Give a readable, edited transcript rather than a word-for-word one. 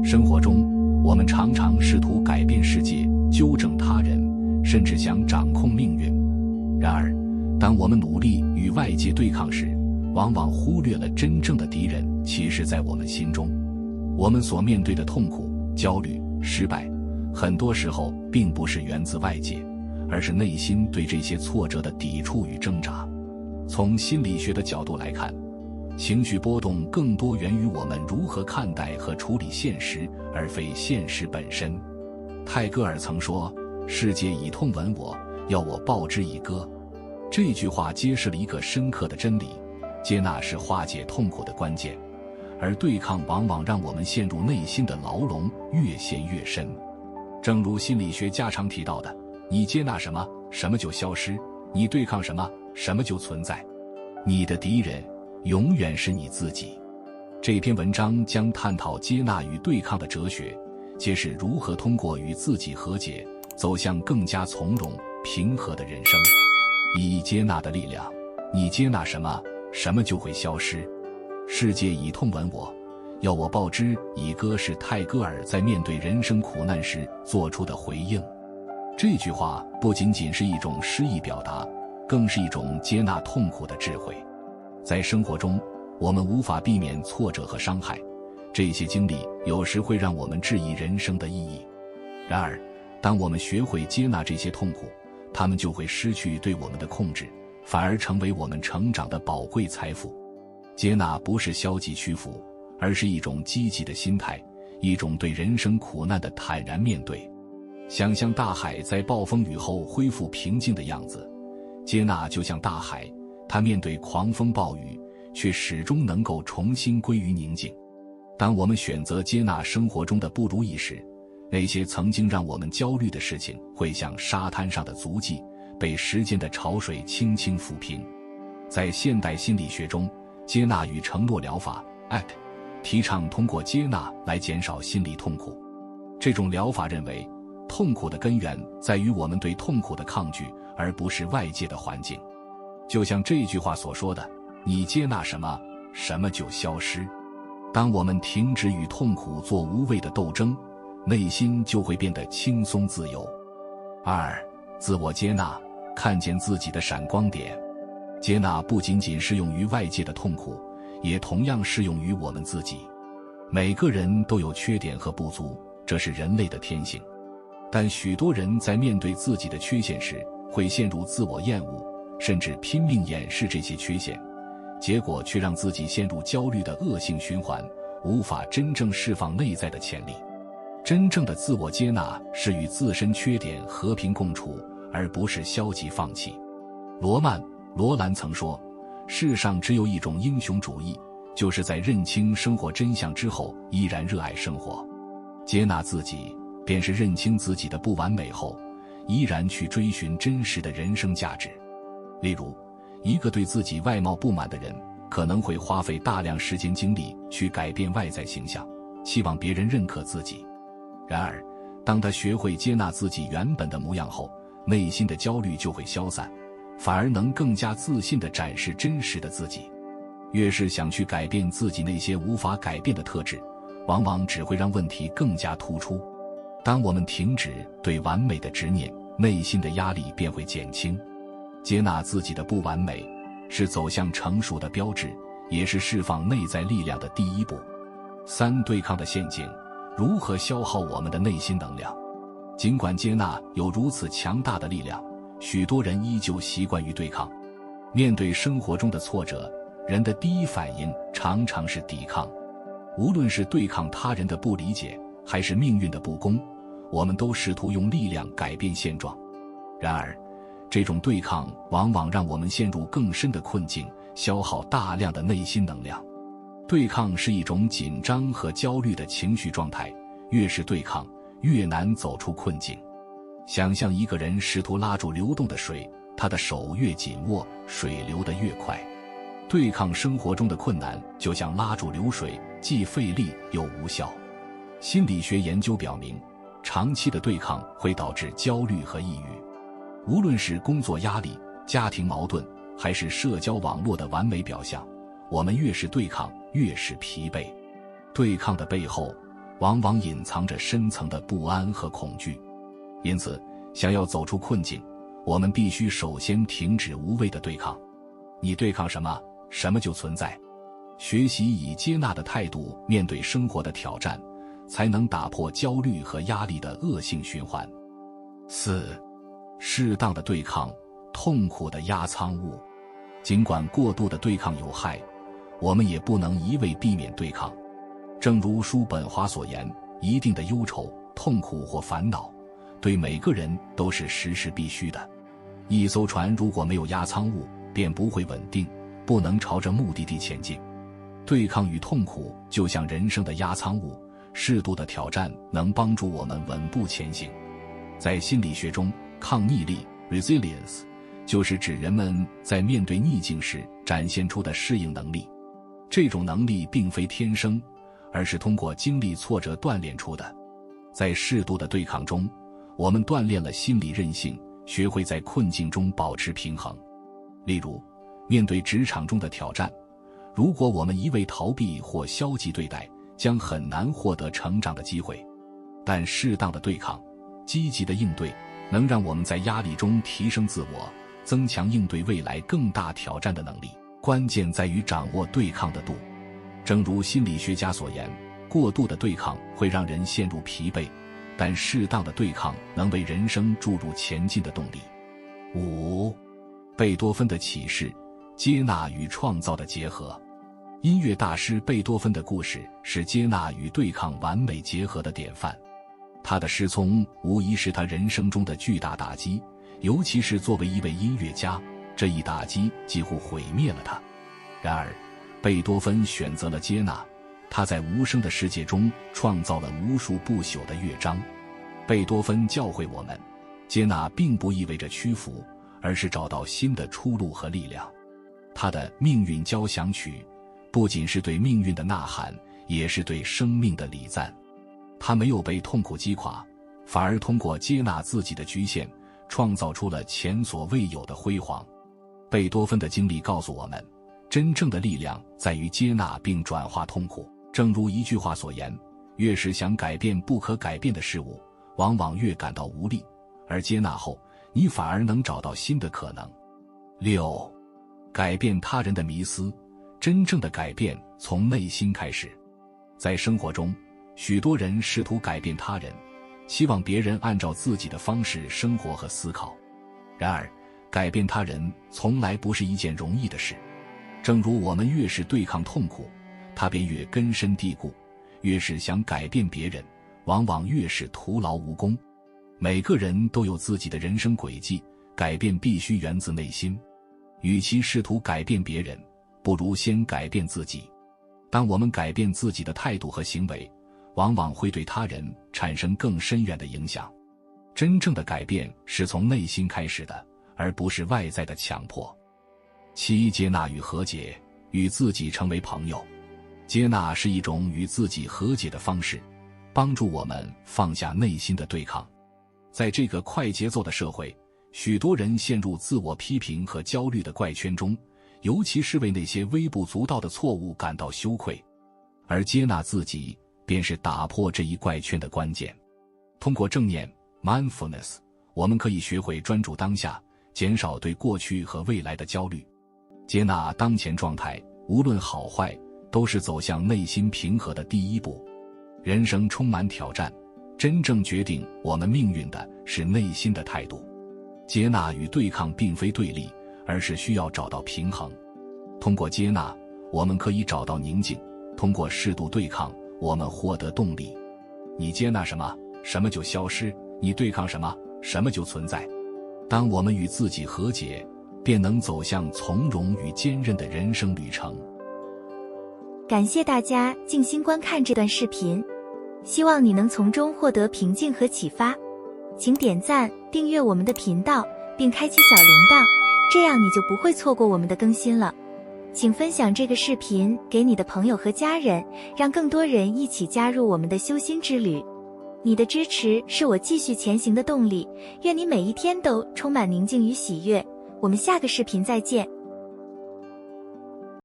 生活中，我们常常试图改变世界，纠正他人，甚至想掌控命运。然而，当我们努力与外界对抗时，往往忽略了真正的敌人其实在我们心中。我们所面对的痛苦、焦虑、失败，很多时候并不是源自外界，而是内心对这些挫折的抵触与挣扎。从心理学的角度来看，情绪波动更多源于我们如何看待和处理现实，而非现实本身。泰戈尔曾说：“世界以痛吻我，要我报之以歌。”这句话揭示了一个深刻的真理：接纳是化解痛苦的关键，而对抗往往让我们陷入内心的牢笼，越陷越深。正如心理学家常提到的，你接纳什么，什么就消失；你对抗什么，什么就存在。你的敌人永远是你自己。这篇文章将探讨接纳与对抗的哲学，揭示如何通过与自己和解，走向更加从容、平和的人生。以接纳的力量，你接纳什么，什么就会消失。世界以痛吻我，要我报之以歌，是泰戈尔在面对人生苦难时做出的回应。这句话不仅仅是一种诗意表达，更是一种接纳痛苦的智慧。在生活中，我们无法避免挫折和伤害，这些经历有时会让我们质疑人生的意义。然而，当我们学会接纳这些痛苦，它们就会失去对我们的控制，反而成为我们成长的宝贵财富。接纳不是消极屈服，而是一种积极的心态，一种对人生苦难的坦然面对。想象大海在暴风雨后恢复平静的样子，接纳就像大海，它面对狂风暴雨，却始终能够重新归于宁静。当我们选择接纳生活中的不如意时，那些曾经让我们焦虑的事情会像沙滩上的足迹，被时间的潮水轻轻抚平。在现代心理学中，接纳与承诺疗法 ACT 提倡通过接纳来减少心理痛苦。这种疗法认为，痛苦的根源在于我们对痛苦的抗拒，而不是外界的环境。就像这句话所说的，你接纳什么，什么就消失。当我们停止与痛苦做无谓的斗争，内心就会变得轻松自由。2. 自我接纳，看见自己的闪光点。接纳不仅仅适用于外界的痛苦，也同样适用于我们自己。每个人都有缺点和不足，这是人类的天性。但许多人在面对自己的缺陷时，会陷入自我厌恶，甚至拼命掩饰这些缺陷，结果却让自己陷入焦虑的恶性循环，无法真正释放内在的潜力。真正的自我接纳是与自身缺点和平共处，而不是消极放弃。罗兰曾说，世上只有一种英雄主义，就是在认清生活真相之后依然热爱生活。接纳自己，便是认清自己的不完美后，依然去追寻真实的人生价值。例如，一个对自己外貌不满的人，可能会花费大量时间精力去改变外在形象，期望别人认可自己。然而，当他学会接纳自己原本的模样后，内心的焦虑就会消散，反而能更加自信地展示真实的自己。越是想去改变自己那些无法改变的特质，往往只会让问题更加突出。当我们停止对完美的执念，内心的压力便会减轻。接纳自己的不完美，是走向成熟的标志，也是释放内在力量的第一步。3. 对抗的陷阱，如何消耗我们的内心能量？尽管接纳有如此强大的力量，许多人依旧习惯于对抗。面对生活中的挫折，人的第一反应常常是抵抗。无论是对抗他人的不理解，还是命运的不公，我们都试图用力量改变现状。然而，这种对抗往往让我们陷入更深的困境，消耗大量的内心能量。对抗是一种紧张和焦虑的情绪状态，越是对抗，越难走出困境。想象一个人试图拉住流动的水，他的手越紧握，水流得越快。对抗生活中的困难，就像拉住流水，既费力又无效。心理学研究表明，长期的对抗会导致焦虑和抑郁。无论是工作压力、家庭矛盾，还是社交网络的完美表象，我们越是对抗，越是疲惫。对抗的背后，往往隐藏着深层的不安和恐惧。因此，想要走出困境，我们必须首先停止无谓的对抗。你对抗什么，什么就存在。学习以接纳的态度面对生活的挑战，才能打破焦虑和压力的恶性循环。4. 适当的对抗，痛苦的压舱物。尽管过度的对抗有害，我们也不能一味避免对抗。正如叔本华所言，一定的忧愁、痛苦或烦恼，对每个人都是时时必须的。一艘船如果没有压舱物，便不会稳定，不能朝着目的地前进。对抗与痛苦就像人生的压舱物，适度的挑战能帮助我们稳步前行。在心理学中，抗逆力 resilience 就是指人们在面对逆境时展现出的适应能力。这种能力并非天生，而是通过经历挫折锻炼出的。在适度的对抗中，我们锻炼了心理韧性，学会在困境中保持平衡。例如，面对职场中的挑战，如果我们一味逃避或消极对待，将很难获得成长的机会。但适当的对抗，积极的应对，能让我们在压力中提升自我，增强应对未来更大挑战的能力。关键在于掌握对抗的度。正如心理学家所言，过度的对抗会让人陷入疲惫，但适当的对抗能为人生注入前进的动力。5. 贝多芬的启示，接纳与创造的结合。音乐大师贝多芬的故事是接纳与对抗完美结合的典范。他的失聪无疑是他人生中的巨大打击，尤其是作为一位音乐家，这一打击几乎毁灭了他。然而，贝多芬选择了接纳，他在无声的世界中创造了无数不朽的乐章。贝多芬教会我们，接纳并不意味着屈服，而是找到新的出路和力量。他的《命运交响曲》不仅是对命运的呐喊，也是对生命的礼赞。他没有被痛苦击垮，反而通过接纳自己的局限，创造出了前所未有的辉煌。贝多芬的经历告诉我们，真正的力量在于接纳并转化痛苦。正如一句话所言，越是想改变不可改变的事物，往往越感到无力，而接纳后，你反而能找到新的可能。6. 改变他人的迷思，真正的改变从内心开始。在生活中，许多人试图改变他人，希望别人按照自己的方式生活和思考。然而，改变他人从来不是一件容易的事。正如我们越是对抗痛苦，它便越根深蒂固；越是想改变别人，往往越是徒劳无功。每个人都有自己的人生轨迹，改变必须源自内心。与其试图改变别人，不如先改变自己。当我们改变自己的态度和行为，往往会对他人产生更深远的影响。真正的改变是从内心开始的，而不是外在的强迫。7. 接纳与和解，与自己成为朋友。接纳是一种与自己和解的方式，帮助我们放下内心的对抗。在这个快节奏的社会，许多人陷入自我批评和焦虑的怪圈中，尤其是为那些微不足道的错误感到羞愧。而接纳自己，便是打破这一怪圈的关键。通过正念 mindfulness， 我们可以学会专注当下，减少对过去和未来的焦虑。接纳当前状态，无论好坏，都是走向内心平和的第一步。人生充满挑战，真正决定我们命运的是内心的态度。接纳与对抗并非对立，而是需要找到平衡。通过接纳，我们可以找到宁静；通过适度对抗，我们获得动力。你接纳什么，什么就消失；你对抗什么，什么就存在。当我们与自己和解，便能走向从容与坚韧的人生旅程。感谢大家静心观看这段视频，希望你能从中获得平静和启发。请点赞、订阅我们的频道，并开启小铃铛，这样你就不会错过我们的更新了。请分享这个视频给你的朋友和家人，让更多人一起加入我们的修心之旅。你的支持是我继续前行的动力，愿你每一天都充满宁静与喜悦。我们下个视频再见。